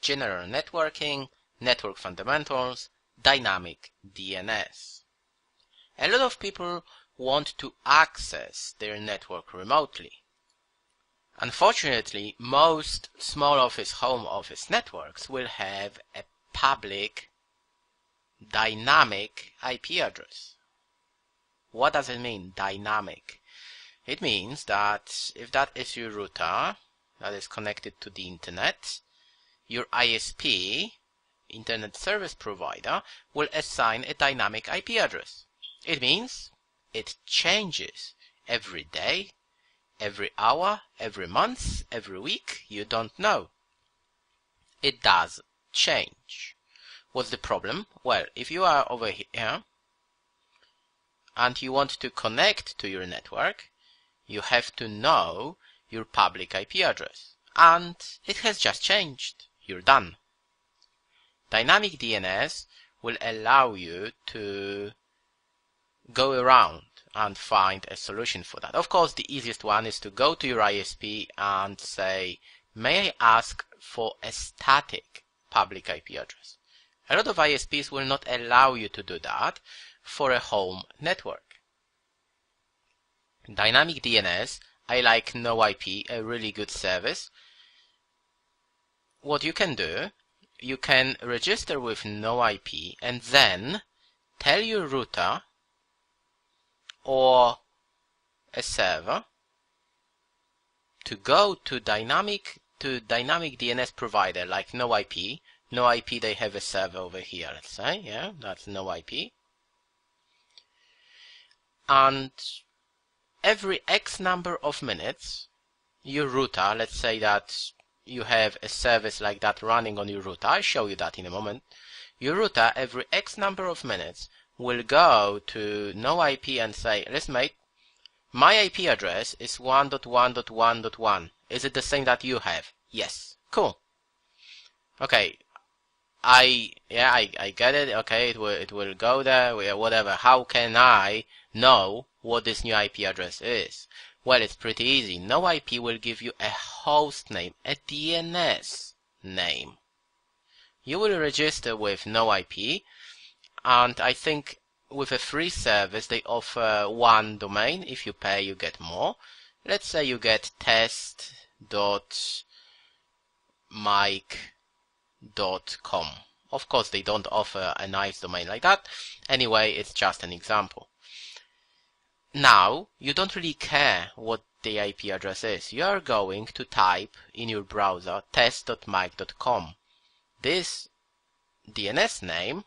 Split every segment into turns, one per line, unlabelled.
general networking, network fundamentals, dynamic DNS. A lot of people want to access their network remotely. Unfortunately, most small office, home office networks will have a public dynamic IP address. What does it mean, dynamic? It means that if that is your router that is connected to the internet, your ISP, Internet Service Provider, will assign a dynamic IP address. It means it changes every day, every hour, every month, every week, you don't know. It does change. What's the problem? Well, if you are over here and you want to connect to your network, you have to know your public IP address. And it has just changed. You're done. Dynamic DNS will allow you to go around and find a solution for that. Of course, the easiest one is to go to your ISP and say, may I ask for a static public IP address? A lot of ISPs will not allow you to do that for a home network. Dynamic DNS, I like NoIP, a really good service. What you can do, you can register with NoIP and then tell your router or a server to go to dynamic DNS provider like NoIP. NoIP, they have a server over here, let's say, yeah, that's NoIP. And every X number of minutes, your router, let's say that you have a service like that running on your router, I'll show you that in a moment. Your router, every X number of minutes, will go to NoIP and say, listen mate, my IP address is 1.1.1.1. Is it the same that you have? Yes. Cool. Okay. I get it. Okay, it will go there, whatever. How can I know what this new IP address is? Well, it's pretty easy. NoIP will give you a host name, a DNS name. You will register with NoIP, and I think with a free service they offer one domain. If you pay, you get more. Let's say you get test.mic.com. Of course, they don't offer a nice domain like that. Anyway, it's just an example. Now, you don't really care what the IP address is. You are going to type in your browser test.mic.com. This DNS name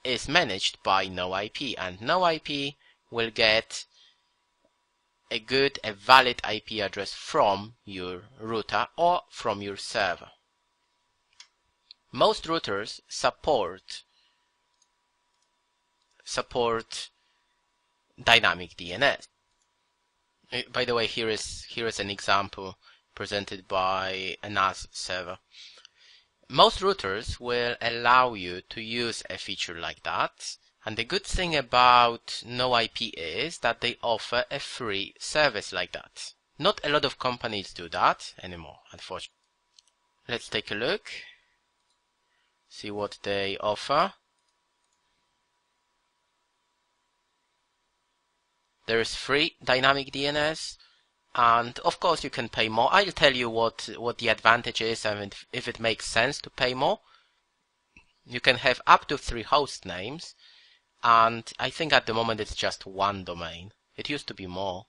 is managed by NoIP, and NoIP will get a valid IP address from your router or from your server. Most routers support dynamic DNS. By the way, here is an example presented by a NAS server. Most routers will allow you to use a feature like that, and the good thing about NoIP is that they offer a free service like that. Not a lot of companies do that anymore, unfortunately. Let's take a look, see what they offer. There is free dynamic DNS, and of course you can pay more. I'll tell you what the advantage is, and if it makes sense to pay more. You can have up to 3 host names, and I think at the moment it's just one domain. It used to be more.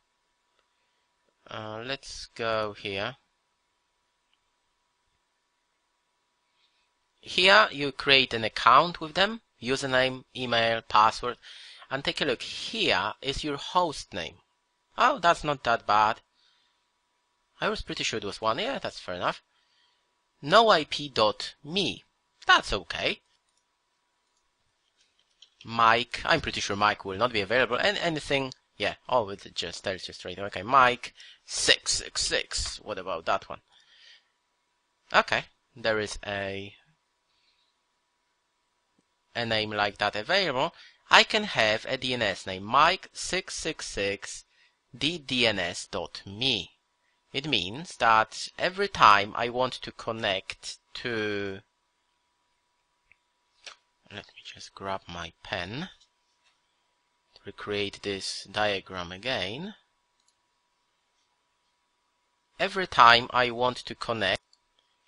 Let's go here. Here you create an account with them, username, email, password, and take a look. Here is your host name. Oh, that's not that bad. I was pretty sure it was one. Yeah, that's fair enough. NoIP.me. That's okay. Mike. I'm pretty sure Mike will not be available. And anything. Yeah. Oh, it just tells you straight away. Okay, Mike 666. What about that one? Okay. There is a name like that available. I can have a DNS name, Mike666ddns.me. It means that every time I want to connect to, let me just grab my pen to recreate this diagram again. Every time I want to connect,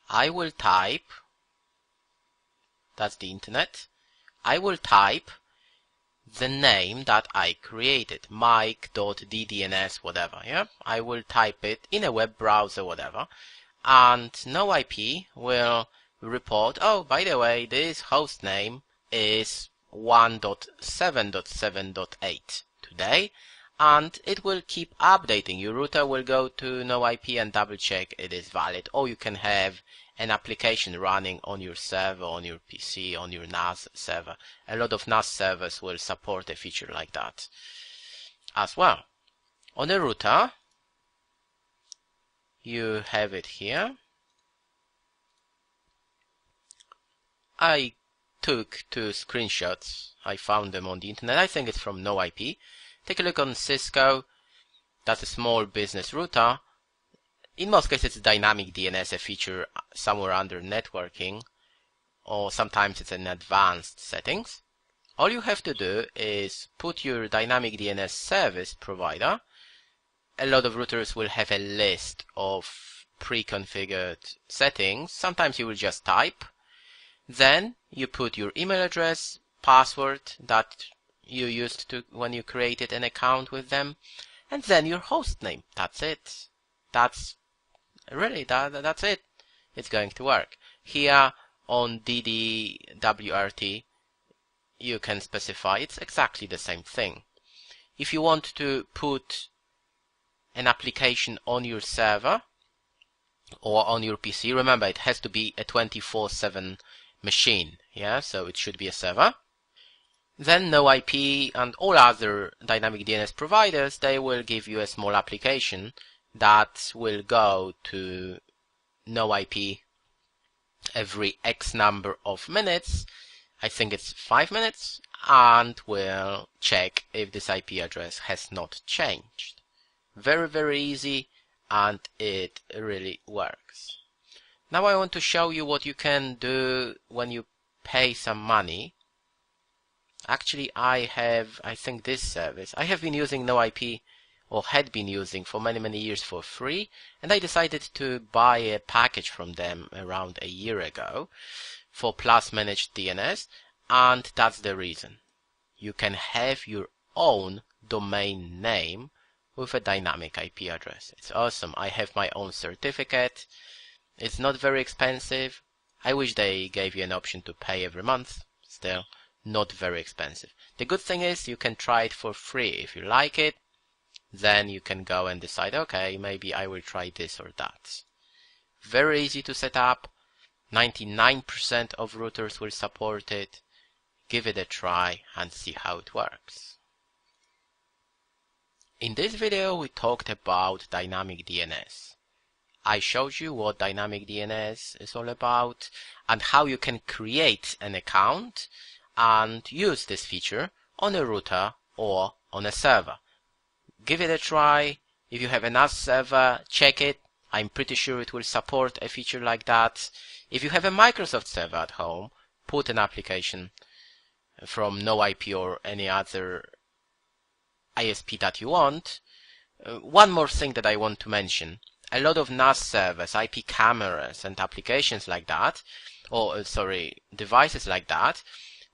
I will type, that's the internet, I will type the name that I created, mike.ddns, whatever, yeah? I will type it in a web browser, whatever, and NoIP will report, oh, by the way, this host name is 1.7.7.8 today, and it will keep updating. Your router will go to NoIP and double check it is valid, or you can have an application running on your server, on your PC, on your NAS server. A lot of NAS servers will support a feature like that as well. On a router, you have it here. I took 2 screenshots. I found them on the internet. I think it's from NoIP. Take a look on Cisco. That's a small business router. In most cases, it's Dynamic DNS, a feature somewhere under networking, or sometimes it's in advanced settings. All you have to do is put your Dynamic DNS service provider. A lot of routers will have a list of pre-configured settings. Sometimes you will just type. Then you put your email address, password that you used to when you created an account with them, and then your host name. That's it. That's it. It's going to work. Here on DDWRT, you can specify it's exactly the same thing. If you want to put an application on your server or on your PC, remember it has to be a 24/7 machine, yeah, so it should be a server. Then NoIP and all other Dynamic DNS providers, they will give you a small application that will go to NoIP every X number of minutes, I think it's 5 minutes, and will check if this IP address has not changed. Very, very easy, and it really works. Now I want to show you what you can do when you pay some money. Actually, I think this service, I have been using NoIP, or had been using for many years for free, and I decided to buy a package from them around a year ago for Plus Managed DNS, and that's the reason. You can have your own domain name with a dynamic IP address. It's awesome. I have my own certificate. It's not very expensive. I wish they gave you an option to pay every month. Still, not very expensive. The good thing is you can try it for free. If you like it, then you can go and decide, okay, maybe I will try this or that. Very easy to set up. 99% of routers will support it. Give it a try and see how it works. In this video, we talked about Dynamic DNS. I showed you what Dynamic DNS is all about and how you can create an account and use this feature on a router or on a server. Give it a try. If you have a NAS server, check it. I'm pretty sure it will support a feature like that. If you have a Microsoft server at home, put an application from NoIP or any other ISP that you want. One more thing that I want to mention. A lot of NAS servers, IP cameras and applications like that, devices like that,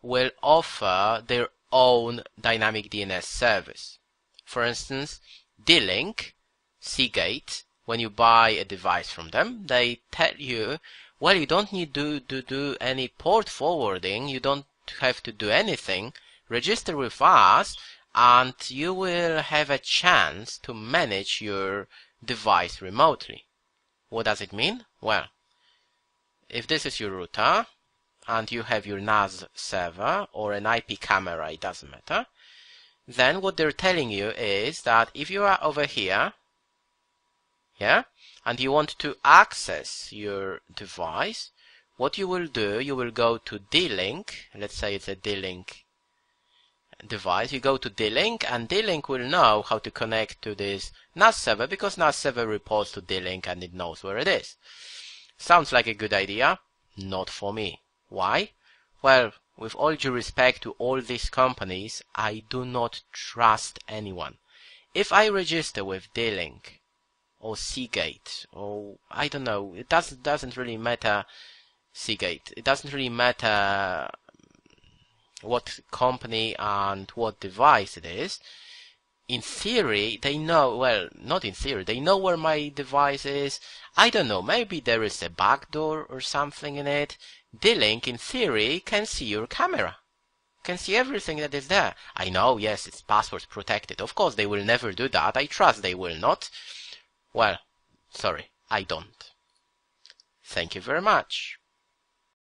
will offer their own Dynamic DNS service. For instance, D-Link, Seagate, when you buy a device from them, they tell you, well, you don't need to do any port forwarding, you don't have to do anything, register with us, and you will have a chance to manage your device remotely. What does it mean? Well, if this is your router, and you have your NAS server, or an IP camera, it doesn't matter, then what they're telling you is that if you are over here, yeah, and you want to access your device, what you will do, you will go to D-Link, let's say it's a D-Link device, you go to D-Link, and D-Link will know how to connect to this NAS server because NAS server reports to D-Link and it knows where it is. Sounds like a good idea? Not for me. Why? Well, with all due respect to all these companies, I do not trust anyone. If I register with D-Link or Seagate, or I don't know, it doesn't really matter, Seagate, it doesn't really matter what company and what device it is. In theory, they know, well, not in theory, they know where my device is. I don't know, maybe there is a backdoor or something in it. D-Link, in theory, can see your camera, can see everything that is there. I know, yes, it's password protected. Of course, they will never do that. I trust they will not. Well, sorry, I don't. Thank you very much.